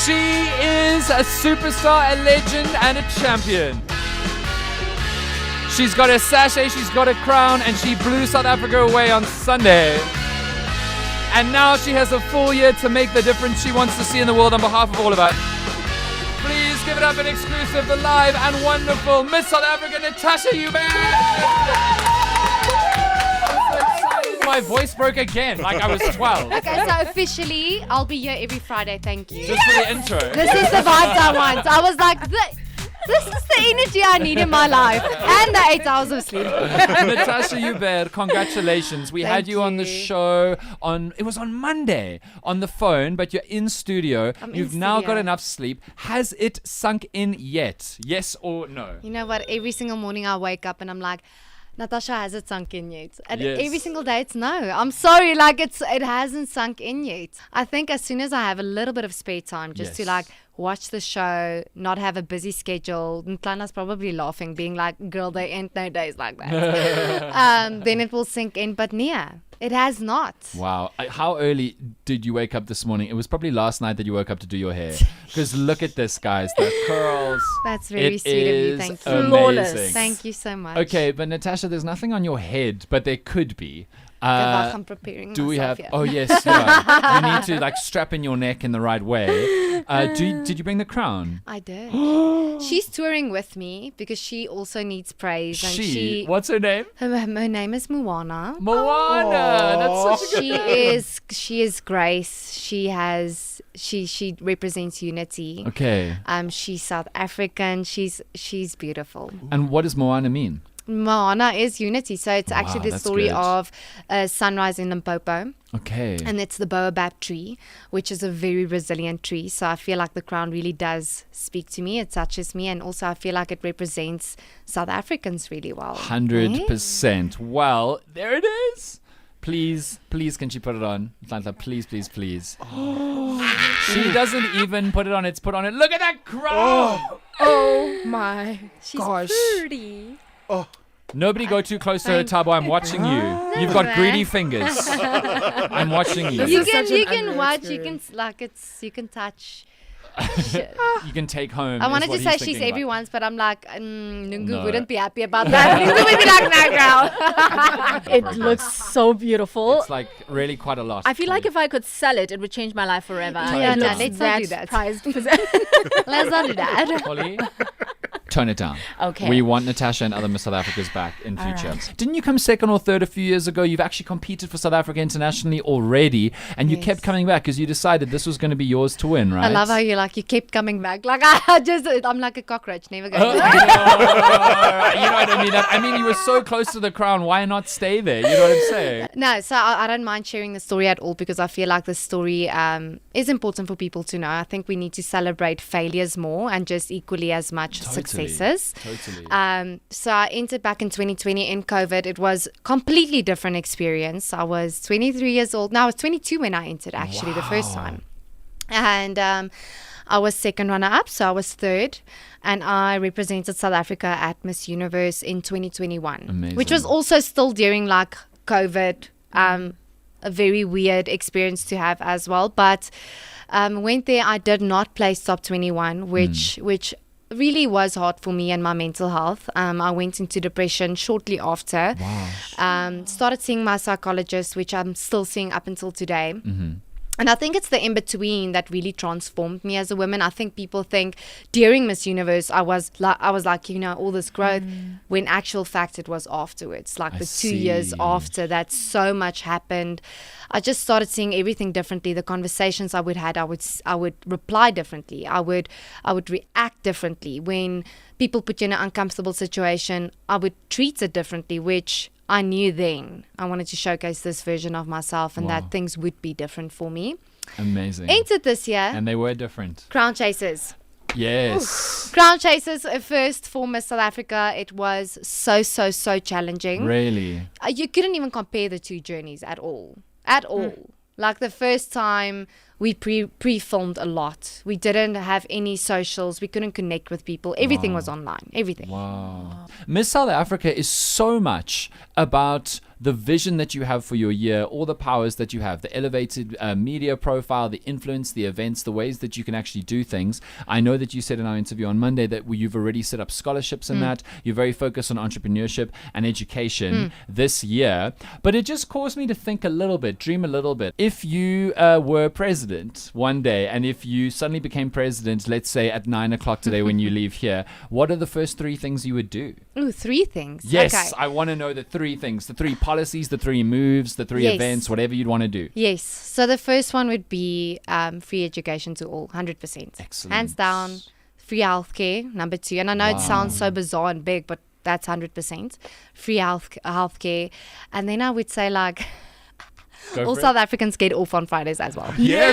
She is a superstar, a legend, and a champion. She's got a sachet, she's got a crown, and she blew South Africa away on Sunday. And now she has a full year to make the difference she wants to see in the world on behalf of all of us. Please give it up in exclusive, the live and wonderful Miss South Africa, Natasha Joubert. My voice broke again, like I was 12. Okay, so officially, I'll be here every Friday, thank you. Just for the intro. This is the vibes I want. I was like, this is the energy I need in my life. And the 8 hours of sleep. Natasha Joubert, congratulations. We had Thank you on the you. show it was on Monday on the phone, but you're in studio. You've now got enough sleep. Has it sunk in yet? Yes or no? You know what? Every single morning I wake up and I'm like, Natasha, has it sunk in yet? And Yes. every single day it's no. I'm sorry, like it hasn't sunk in yet. I think as soon as I have a little bit of spare time just to Yes. like watch the show, not have a busy schedule. Ntlana's probably laughing, being like, girl, there ain't no days like that. Then it will sink in. But Nia, it has not. Wow. How early did you wake up this morning? It was probably last night that you woke up to do your hair. Because look at this, guys. The curls. That's very It sweet of you. is Thank you. amazing. Flawless. Thank you so much. Okay, but Natasha, there's nothing on your head, but there could be. I'm preparing Do we myself have? here. Oh yes, yeah. You need to like strap in your neck in the right way. Did you bring the crown? I did. She's touring with me because she also needs praise. And she What's her name? her name is Moana. Moana. That's such a good She is grace. She represents unity. Okay. She's South African. She's beautiful. And what does Moana mean? Moana is unity. So it's actually the that's story good. of sunrise in Limpopo. Okay. And it's the baobab tree, which is a very resilient tree. So I feel like the crown really does speak to me. It touches me. And also I feel like it represents South Africans really well. 100%. Well, there it is. Please, can she put it on? Atlanta, please. She doesn't even put it on. It's put on it. Look at that crown. Oh my She's gosh. pretty. Nobody go too close to her, Tabo. I'm watching you. You've got greedy fingers. I'm watching you. You is such an can unreal watch, you can touch. Shit. You can take home. I is wanted what to say he's she's thinking about. everyone's, but I'm like, Nungu No. wouldn't be happy about that. Nungu would be like, no, girl. It looks so beautiful. It's like really quite a lot. I feel like if I could sell it, it would change my life forever. Yeah, It no, looks let's not do that. prized. Let's not do that. Holly, tone it down. Okay. We want Natasha and other Miss South Africas back in future. right. Didn't you come second or third a few years ago? You've actually competed for South Africa internationally already, and you Yes. kept coming back because you decided this was going to be yours to win, right? I love how you kept coming back. Like I'm like a cockroach, never going You know back. what I mean? I mean, you were so close to the crown. Why not stay there? You know what I'm saying? No, so I don't mind sharing the story at all because I feel like the story is important for people to know. I think we need to celebrate failures more and just equally as much successes. Totally. So I entered back in 2020 in COVID. It was completely different experience. I was 23 years old. No, I was 22 when I entered actually the first time. And I was second runner-up, so I was third. And I represented South Africa at Miss Universe in 2021. Amazing. Which was also still during like COVID. A very weird experience to have as well. But went there, I did not place top 21, which really was hard for me and my mental health. I went into depression shortly after. Wow. Started seeing my psychologist, which I'm still seeing up until today. And I think it's the in-between that really transformed me as a woman. I think people think during Miss Universe, I was like, you know, all this growth, when actual fact it was afterwards, like the 2 years see. after that so much happened. I just started seeing everything differently. The conversations I would have, I would reply differently. I would react differently. When people put you in an uncomfortable situation, I would treat it differently, which I knew then I wanted to showcase this version of myself and Wow. that things would be different for me. Amazing. Entered this year, And they were different. Crown Chasers. Yes. Crown Chasers, first for Miss South Africa. It was so challenging. Really? You couldn't even compare the two journeys at all. At all. Like the first time we pre-filmed a lot. We didn't have any socials. We couldn't connect with people. Everything was online. Everything. Wow. Miss South Africa is so much about the vision that you have for your year, all the powers that you have, the elevated media profile, the influence, the events, the ways that you can actually do things. I know that you said in our interview on Monday that you've already set up scholarships in that. You're very focused on entrepreneurship and education this year. But it just caused me to think a little bit, dream a little bit. If you were president one day, and if you suddenly became president, let's say at 9 o'clock today when you leave here, what are the first 3 things you would do? Ooh, 3 things. Yes, Okay. I want to know the 3 things, the 3 policies, the 3 moves, the 3 Yes. events, whatever you'd want to do. Yes. So the first one would be free education to all, 100%. Excellent. Hands down. Free healthcare, number 2. And I know it sounds so bizarre and big, but that's 100%. Free healthcare. And then I would say like Go all for South Africans get off on Fridays as well. Yes.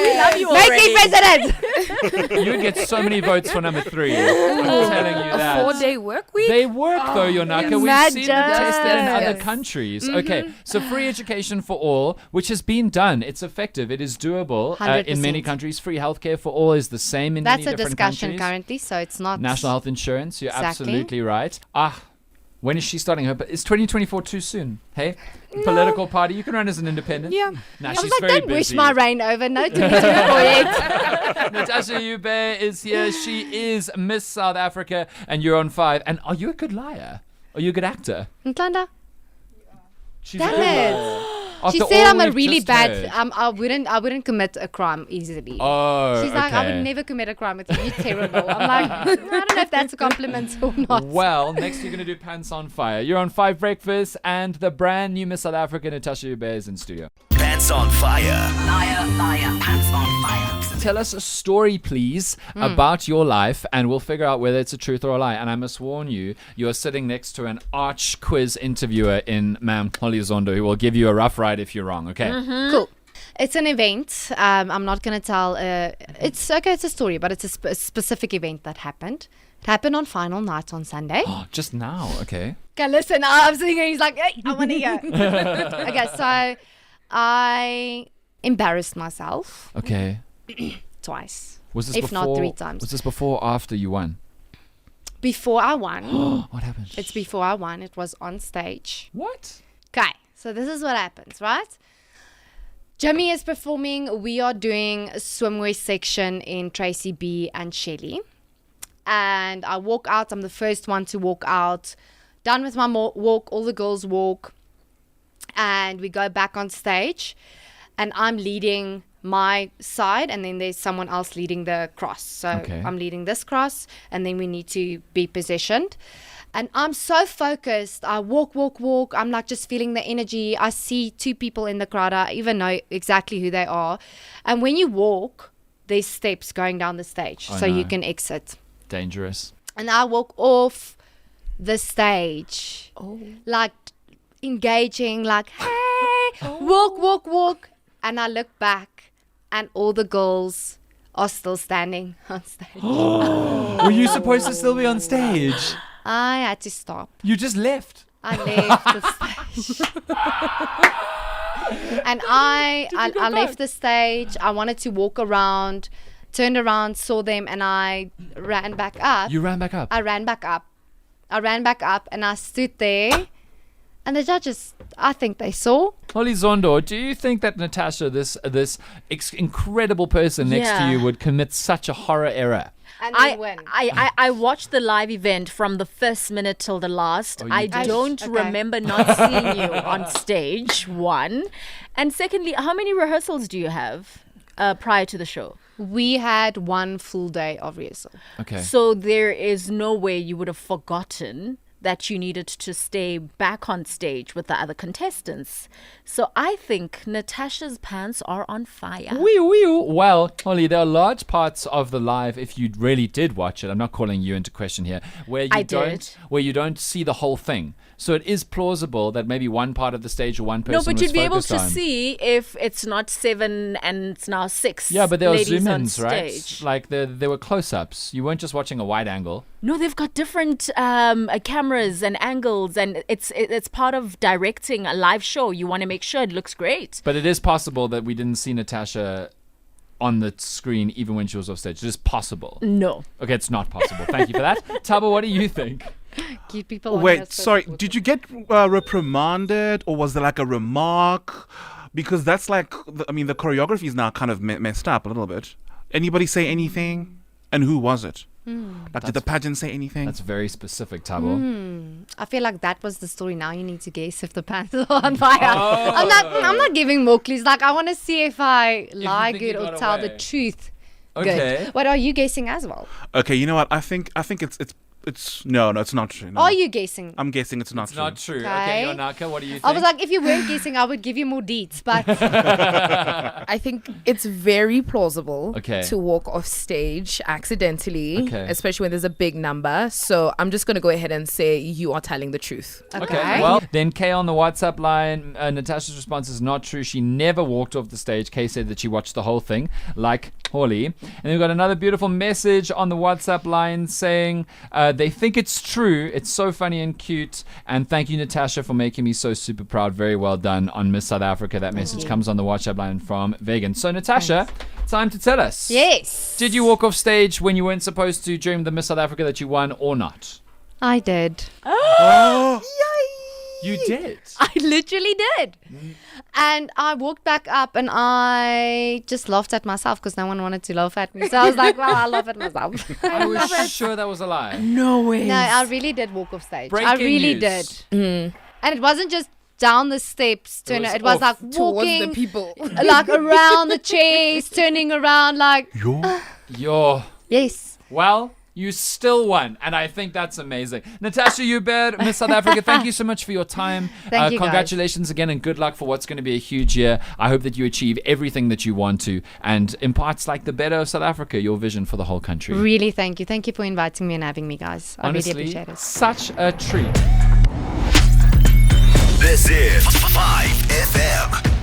We love you Make already. me president! You would get so many votes for number 3. I'm telling you A that. 4-day work week? They work though, Yonaka. We've seen them Imagine. tested in other Yes. countries. Okay, so free education for all, which has been done. It's effective. It is doable in many 100%. countries. Free healthcare for all is the same in That's many a different discussion countries. currently, so it's not National health insurance. You're Exactly. absolutely right. When is she starting her? Is 2024 too soon? Hey, political party. You can run as an independent. Yeah. Nah, I she's was like, very don't busy. wish my reign over. No, to be yet. Natasha Joubert is here. She is Miss South Africa, and you're on 5. And are you a good liar? Are you a good actor? Ntlanda, She's damn a good it. liar. She After said all I'm a we've really just bad. heard. I wouldn't commit a crime easily. Oh, She's like, I okay. would never commit a crime with you. You're terrible. I'm like, I don't know if that's a compliment or not. Well, next you're going to do Pants on Fire. You're on 5 Breakfast, and the brand new Miss South Africa, Natasha Joubert, is in studio. Pants on fire. Liar, liar, pants on fire. Tell us a story, please, about your life, and we'll figure out whether it's a truth or a lie. And I must warn you, you're sitting next to an arch quiz interviewer in Ma'am Holly Zondo, who will give you a rough ride if you're wrong, okay? Cool. It's an event. I'm not going to tell. It's okay. It's a story, but it's a specific event that happened. It happened on final night on Sunday. Oh, just now, okay. Okay, listen. I'm sitting here. He's like, hey, I want to hear. Okay, so I embarrassed myself Okay. twice, Was this if before, not 3 times. Was this before or after you won? Before I won. What happened? It's before I won. It was on stage. What? Okay, so this is what happens, right? Jimmy is performing. We are doing a swimwear section in Tracy B and Shelly. And I walk out. I'm the first one to walk out. Done with my walk. All the girls walk. And we go back on stage. And I'm leading my side. And then there's someone else leading the cross. So Okay. I'm leading this cross. And then we need to be positioned. And I'm so focused. I walk. I'm like just feeling the energy. I see 2 people in the crowd. I even know exactly who they are. And when you walk, there's steps going down the stage. Oh, so you no. can exit. Dangerous. And I walk off the stage. Like engaging, like, hey, walk. And I look back and all the girls are still standing on stage. Were you supposed to still be on stage? I had to stop. You just left. I left the stage. And I left the stage. I wanted to walk around, turned around, saw them, and I ran back up. You ran back up. I ran back up and I stood there. And the judges, I think they saw. Holly Zondo, do you think that Natasha, this incredible person next to Yeah. you, would commit such a horror error? And I, they win. I watched the live event from the first minute till the last. Oh, you I did? don't Okay. remember not seeing you on stage, 1. And secondly, how many rehearsals do you have prior to the show? We had 1 full day of rehearsal. Okay. So there is no way you would have forgotten that you needed to stay back on stage with the other contestants. So I think Natasha's pants are on fire. Well, Holly, there are large parts of the live, if you really did watch it, I'm not calling you into question here, where I did. you don't see the whole thing. So it is plausible that maybe one part of the stage or one person No, but was you'd be able focused to on. see if it's not 7 and it's now 6. Yeah, but there were ladies on zoom-ins, right? stage. Like there were close-ups. You weren't just watching a wide angle. No, they've got different cameras and angles, and it's part of directing a live show. You want to make sure it looks great. But it is possible that we didn't see Natasha on the screen even when she was off stage. It is possible. No. Okay, it's not possible. Thank you for that. Taba, what do you think? Keep people on Wait, your sorry. surface. Did you get reprimanded, or was there like a remark? Because that's like, the choreography is now kind of messed up a little bit. Anybody say anything? And who was it? Like, did the pageant say anything? That's very specific, Tabo. I feel like that was the story. Now you need to guess if the pants are on fire. I'm not giving more clues. Like, I want to see if I lie think you good or got tell away. the truth. Okay. Good. What are you guessing as well? Okay, you know what? I think it's no, it's not true. No. Are you guessing? I'm guessing it's not It's true. not true. Okay. Okay, Yonaka, what do you think? I was like, if you weren't guessing, I would give you more deets. But I think it's very plausible Okay. to walk off stage accidentally, Okay. especially when there's a big number. So I'm just going to go ahead and say you are telling the truth. Okay, well, then Kay on the WhatsApp line, Natasha's response is not true. She never walked off the stage. Kay said that she watched the whole thing, like Holly. And then we've got another beautiful message on the WhatsApp line saying they think it's true. It's so funny and cute. And thank you, Natasha, for making me so super proud. Very well done on Miss South Africa. That message comes on the WhatsApp line from Vegan. So, Natasha, time to tell us. yes, Did you walk off stage when you weren't supposed to during the Miss South Africa that you won or not? I did. You did. I literally did. And I walked back up and I just laughed at myself because no one wanted to laugh at me. So I was like, well, I laugh at myself. I was sure that was a lie. No way. No, I really did walk off stage. I Breaking really news. did. And it wasn't just down the steps. It was like Towards walking the people. like around the chairs, turning around like, yes. Well, you still won, and I think that's amazing. Natasha Joubert, Miss South Africa, thank you so much for your time. Thank you, guys. Congratulations again, and good luck for what's going to be a huge year. I hope that you achieve everything that you want to, and imparts like the better of South Africa, your vision for the whole country. Really, thank you. Thank you for inviting me and having me, guys. I Honestly, really appreciate it. such a treat. This is 5FM.